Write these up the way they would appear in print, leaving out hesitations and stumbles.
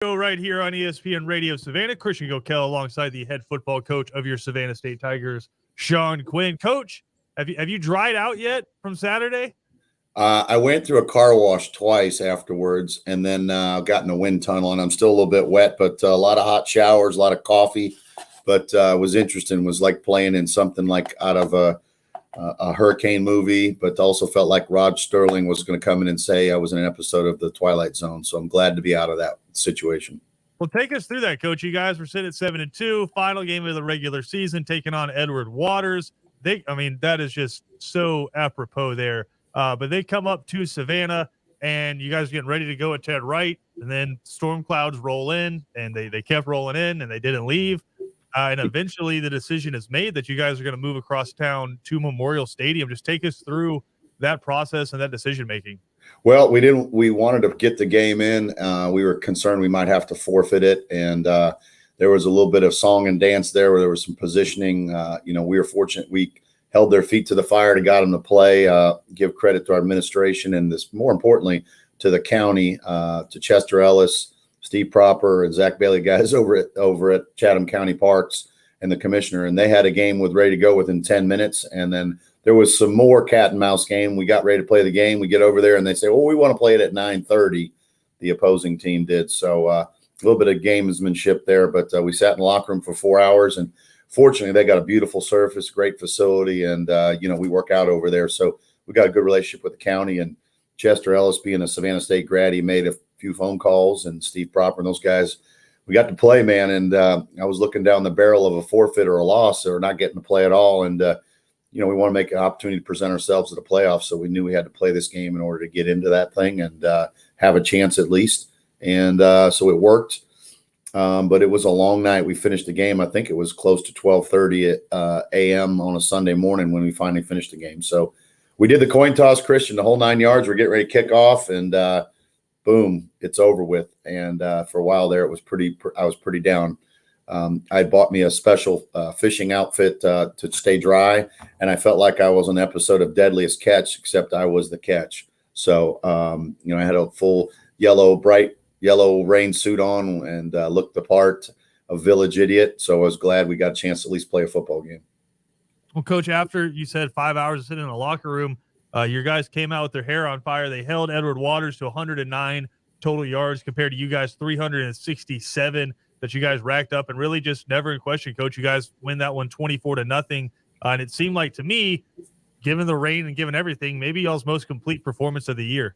Go right here on ESPN Radio Savannah. Christian Gokel alongside the head football coach of your Savannah State Tigers, Shawn Quinn. Coach, have you dried out yet from Saturday? I went through a car wash twice afterwards, and then got in a wind tunnel, and I'm still a little bit wet, but a lot of hot showers, a lot of coffee. But was interesting. Was like playing in something like out of a hurricane movie, but also felt like Rod Sterling was going to come in and say I was in an episode of The Twilight Zone. So I'm glad to be out of that situation. Well, take us through that, Coach. You guys were sitting at 7-2, final game of the regular season, taking on Edward Waters. That is just so apropos there. But they come up to Savannah, and you guys are getting ready to go at Ted Wright, and then storm clouds roll in, and they kept rolling in, and they didn't leave. And eventually the decision is made that you guys are going to move across town to Memorial Stadium. Just take us through that process and that decision-making. Well, we wanted to get the game in. We were concerned we might have to forfeit it. And there was a little bit of song and dance there where there was some positioning. We were fortunate. We held their feet to the fire to got them to play, give credit to our administration. And this, more importantly, to the county, to Chester Ellis, Steve Proper, and Zach Bailey, guys over at Chatham County Parks, and the commissioner, and they had a game ready to go within 10 minutes. And then there was some more cat and mouse game. We got ready to play the game. We get over there and they say, well, we want to play it at 9:30. The opposing team did. So a little bit of gamesmanship there, but we sat in the locker room for 4 hours, and fortunately they got a beautiful surface, great facility. And, we work out over there. So we got a good relationship with the county, and Chester Ellis being a Savannah State grad, he made a few phone calls, and Steve Proper and those guys, we got to play, man. And I was looking down the barrel of a forfeit or a loss or not getting to play at all. And, we want to make an opportunity to present ourselves at the playoffs. So we knew we had to play this game in order to get into that thing and have a chance at least. And so it worked. But it was a long night. We finished the game. I think it was close to 12:30 a.m. on a Sunday morning when we finally finished the game. So we did the coin toss, Christian, the whole 9 yards. We're getting ready to kick off, and boom, it's over with. And for a while there, I was pretty down. I bought me a special fishing outfit to stay dry, and I felt like I was an episode of Deadliest Catch, except I was the catch. So, I had a full bright yellow rain suit on and looked the part of Village Idiot. So I was glad we got a chance to at least play a football game. Well, Coach, after you said 5 hours of sitting in a locker room, your guys came out with their hair on fire. They held Edward Waters to 109 total yards compared to you guys 367 that you guys racked up, and really just never in question, Coach. You guys win that one 24-0. And it seemed like to me, given the rain and given everything, maybe y'all's most complete performance of the year.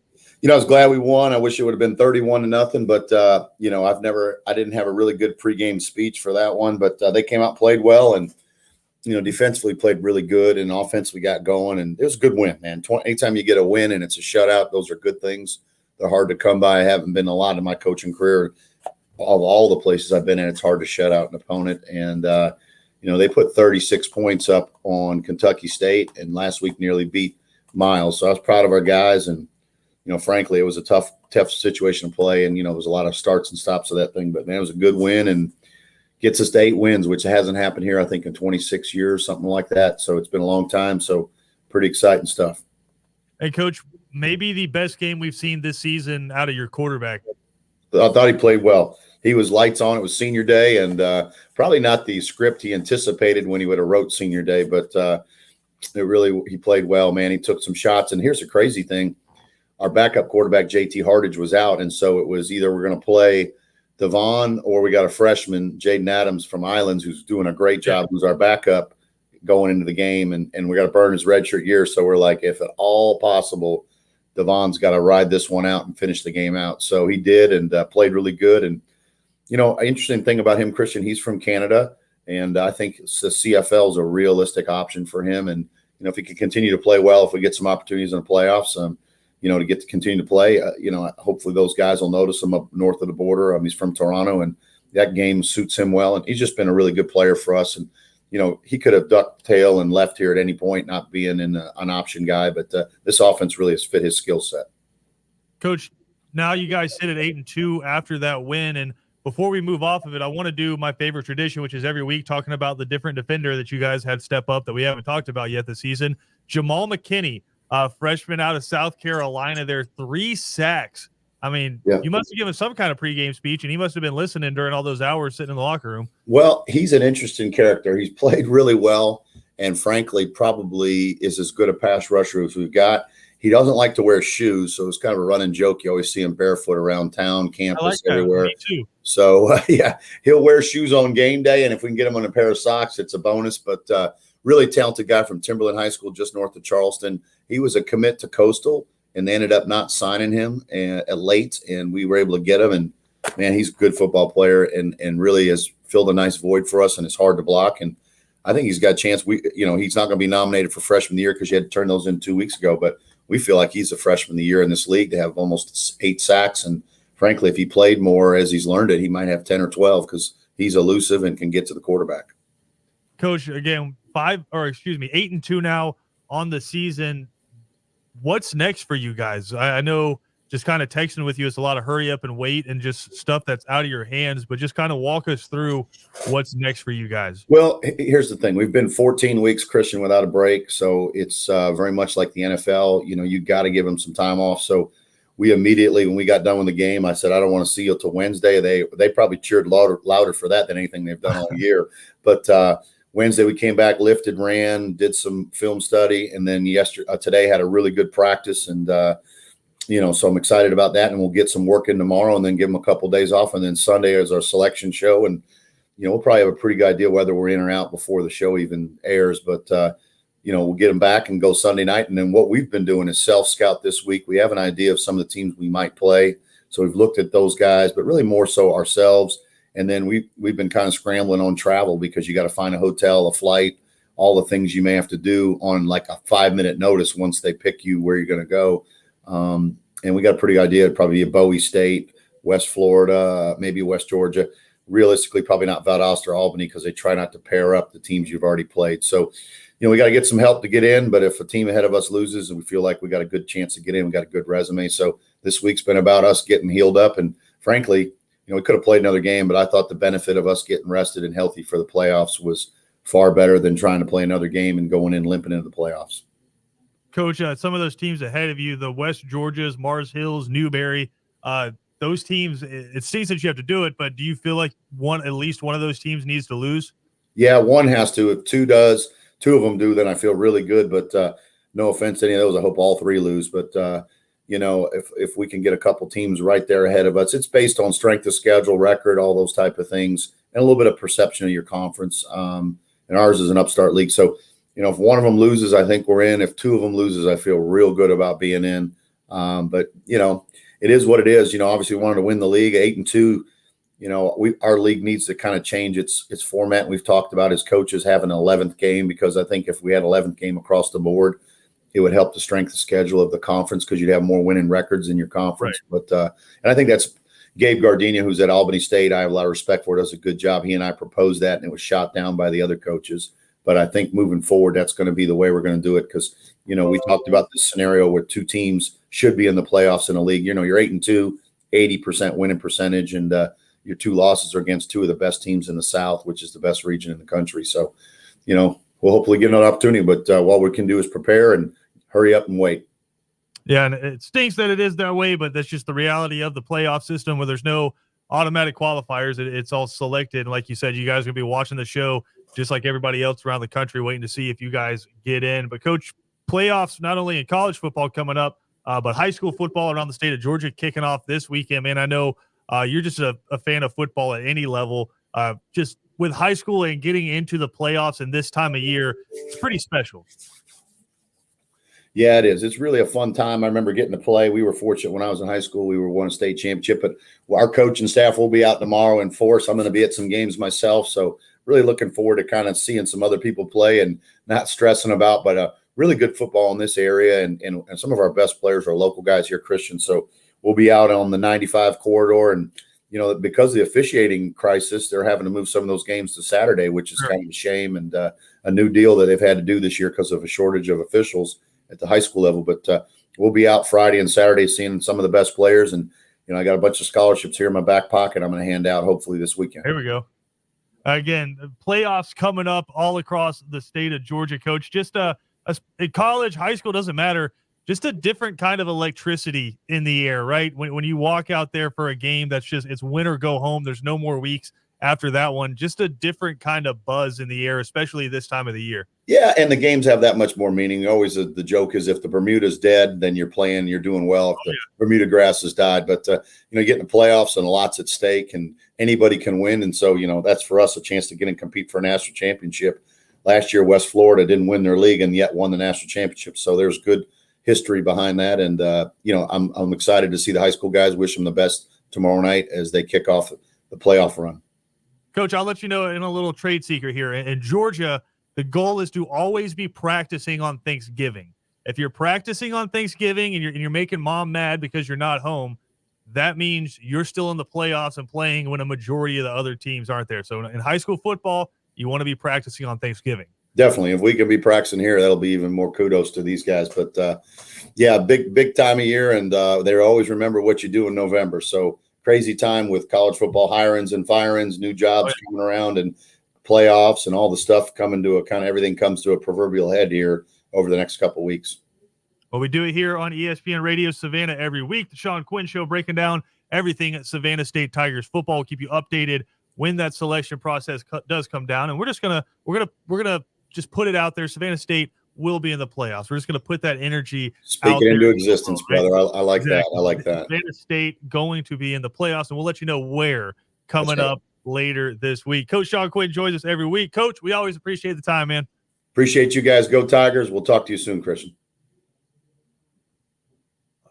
I was glad we won. I wish it would have been 31-0, but I didn't have a really good pregame speech for that one, but they came out, played well, and defensively played really good, and offensively got going, and it was a good win, man. Anytime you get a win and it's a shutout, those are good things. They're hard to come by. I haven't been a lot in my coaching career. Of all the places I've been in, it's hard to shut out an opponent. And, they put 36 points up on Kentucky State, and last week nearly beat Miles. So I was proud of our guys. And, frankly, it was a tough situation to play. And, there was a lot of starts and stops of that thing. But, man, it was a good win and gets us to 8 wins, which hasn't happened here, I think, in 26 years, something like that. So it's been a long time. So pretty exciting stuff. Hey, Coach, maybe the best game we've seen this season out of your quarterback. I thought he played well. He was lights on. It was senior day, and probably not the script he anticipated when he would have wrote senior day, but he played well, man. He took some shots. And here's the crazy thing. Our backup quarterback, JT Hardage, was out, and so it was either we're going to play Devon or we got a freshman, Jaden Adams from Islands, who's doing a great job, who's our backup going into the game, and we got to burn his redshirt year. So we're like, if at all possible, Devon's got to ride this one out and finish the game out. So he did, and played really good. And, an interesting thing about him, Christian, he's from Canada, and I think the CFL is a realistic option for him. And, if he can continue to play well, if we get some opportunities in the playoffs, to get to continue to play, hopefully those guys will notice him up north of the border. He's from Toronto, and that game suits him well. And he's just been a really good player for us. And, he could have ducked tail and left here at any point, not being an option guy, but this offense really has fit his skill set. Coach, now you guys sit at 8-2 after that win. And before we move off of it, I want to do my favorite tradition, which is every week talking about the different defender that you guys had step up that we haven't talked about yet this season. Jamal McKinney, freshman out of South Carolina there, 3 sacks I mean, Yeah. you must have given some kind of pregame speech, and he must have been listening during all those hours sitting in the locker room. Well, he's an interesting character. He's played really well, and frankly, probably is as good a pass rusher as we've got. He doesn't like to wear shoes, so it's kind of a running joke. You always see him barefoot around town, campus, I like that. everywhere. Me too. So, yeah, he'll wear shoes on game day, and if we can get him on a pair of socks, it's a bonus. But really talented guy from Timberland High School, just north of Charleston. He was a commit to Coastal, and they ended up not signing him late, and we were able to get him. And, man, he's a good football player and really has filled a nice void for us, and it's hard to block. And I think he's got a chance. He's not going to be nominated for freshman of the year because you had to turn those in 2 weeks ago, but we feel like he's a freshman of the year in this league to have almost 8 sacks. And frankly, if he played more as he's learned it, he might have 10 or 12 because he's elusive and can get to the quarterback. Coach, again, 8-2 now on the season. What's next for you guys? I know just kind of texting with you, it's a lot of hurry up and wait and just stuff that's out of your hands, but just kind of walk us through what's next for you guys. Well, here's the thing. We've been 14 weeks, Christian, without a break. So it's very much like the NFL. You got to give them some time off. So we immediately, when we got done with the game, I said, I don't want to see you till Wednesday. They probably cheered louder for that than anything they've done all year. But Wednesday we came back, lifted, ran, did some film study, and then today had a really good practice. And so I'm excited about that, and we'll get some work in tomorrow and then give them a couple of days off. And then Sunday is our selection show. And, we'll probably have a pretty good idea whether we're in or out before the show even airs. But, we'll get them back and go Sunday night. And then what we've been doing is self-scout this week. We have an idea of some of the teams we might play. So we've looked at those guys, but really more so ourselves. And then we've been kind of scrambling on travel because you got to find a hotel, a flight, all the things you may have to do on like a 5-minute notice once they pick you where you're going to go. And we got a pretty idea. It'd probably be a Bowie State, West Florida, maybe West Georgia. Realistically, probably not Valdosta or Albany because they try not to pair up the teams you've already played. So, we got to get some help to get in. But if a team ahead of us loses and we feel like we got a good chance to get in, we got a good resume. So this week's been about us getting healed up. And frankly, we could have played another game, but I thought the benefit of us getting rested and healthy for the playoffs was far better than trying to play another game and going in limping into the playoffs. Coach, some of those teams ahead of you, the West Georgias, Mars Hills, Newberry, those teams, it seems that you have to do it, but do you feel like at least one of those teams needs to lose? Yeah, one has to. If two of them do, then I feel really good. But no offense to any of those, I hope all three lose. But, if we can get a couple teams right there ahead of us, it's based on strength of schedule, record, all those type of things, and a little bit of perception of your conference. And ours is an upstart league. So, if one of them loses, I think we're in. If two of them loses, I feel real good about being in. But, it is what it is. Obviously we wanted to win the league 8-2. Our league needs to kind of change its format. We've talked about as coaches having an 11th game because I think if we had 11th game across the board, it would help the strength of schedule of the conference because you'd have more winning records in your conference. Right. But and I think that's Gabe Gardenia, who's at Albany State. I have a lot of respect for, does a good job. He and I proposed that, and it was shot down by the other coaches. But I think moving forward, that's going to be the way we're going to do it because, we talked about this scenario where two teams should be in the playoffs in a league. You're 8-2, 80% winning percentage, and your two losses are against two of the best teams in the South, which is the best region in the country. So, we'll hopefully get another opportunity. But all we can do is prepare and hurry up and wait. Yeah, and it stinks that it is that way, but that's just the reality of the playoff system where there's no automatic qualifiers. It's all selected. And like you said, you guys are going to be watching the show just like everybody else around the country, waiting to see if you guys get in. But, Coach, playoffs not only in college football coming up, but high school football around the state of Georgia kicking off this weekend. Man, I know you're just a fan of football at any level. Just with high school and getting into the playoffs in this time of year, it's pretty special. Yeah, it is. It's really a fun time. I remember getting to play. We were fortunate when I was in high school. We won a state championship, but our coach and staff will be out tomorrow in force. I'm going to be at some games myself. So really looking forward to kind of seeing some other people play and not stressing about, but really good football in this area. And some of our best players are local guys here, Christian. So we'll be out on the 95 corridor. And, because of the officiating crisis, they're having to move some of those games to Saturday, which is kind of a shame and a new deal that they've had to do this year because of a shortage of officials at the high school level. But we'll be out Friday and Saturday seeing some of the best players. And, I got a bunch of scholarships here in my back pocket I'm going to hand out hopefully this weekend. Here we go. Again, playoffs coming up all across the state of Georgia, Coach. Just in college, high school, doesn't matter. just a different kind of electricity in the air, right? When you walk out there for a game that's just, it's win or go home. There's no more weeks after that one. Just a different kind of buzz in the air, especially this time of the year. Yeah, and the games have that much more meaning. Always the joke is if the Bermuda's dead, then you're playing, you're doing well. If the Bermuda grass has died, but you get in the playoffs and lots at stake, and anybody can win. And so that's for us a chance to get and compete for a national championship. Last year, West Florida didn't win their league and yet won the national championship. So there's good history behind that, and I'm excited to see the high school guys. Wish them the best tomorrow night as they kick off the playoff run. Coach, I'll let you know in a little trade secret here. In Georgia, the goal is to always be practicing on Thanksgiving. If you're practicing on Thanksgiving and you're making mom mad because you're not home, that means you're still in the playoffs and playing when a majority of the other teams aren't there. So in high school football, you want to be practicing on Thanksgiving. Definitely. If we can be practicing here, that'll be even more kudos to these guys. But yeah, big time of year, and they always remember what you do in November. So crazy time with college football hirings and firings, new jobs coming around, and playoffs and all the stuff coming to a kind of everything comes to a proverbial head here over the next couple of weeks. Well, we do it here on ESPN Radio Savannah every week. The Shawn Quinn Show, breaking down everything at Savannah State Tigers football. We'll keep you updated when that selection process does come down, and we're gonna just put it out there. Savannah State will be in the playoffs. We're just gonna put that energy. Speak it into existence, brother. I like that. I like that. Savannah State going to be in the playoffs, and we'll let you know where coming up later this week. Coach Shawn Quinn joins us every week. Coach, we always appreciate the time, man. Appreciate you guys. Go Tigers. We'll talk to you soon, Christian.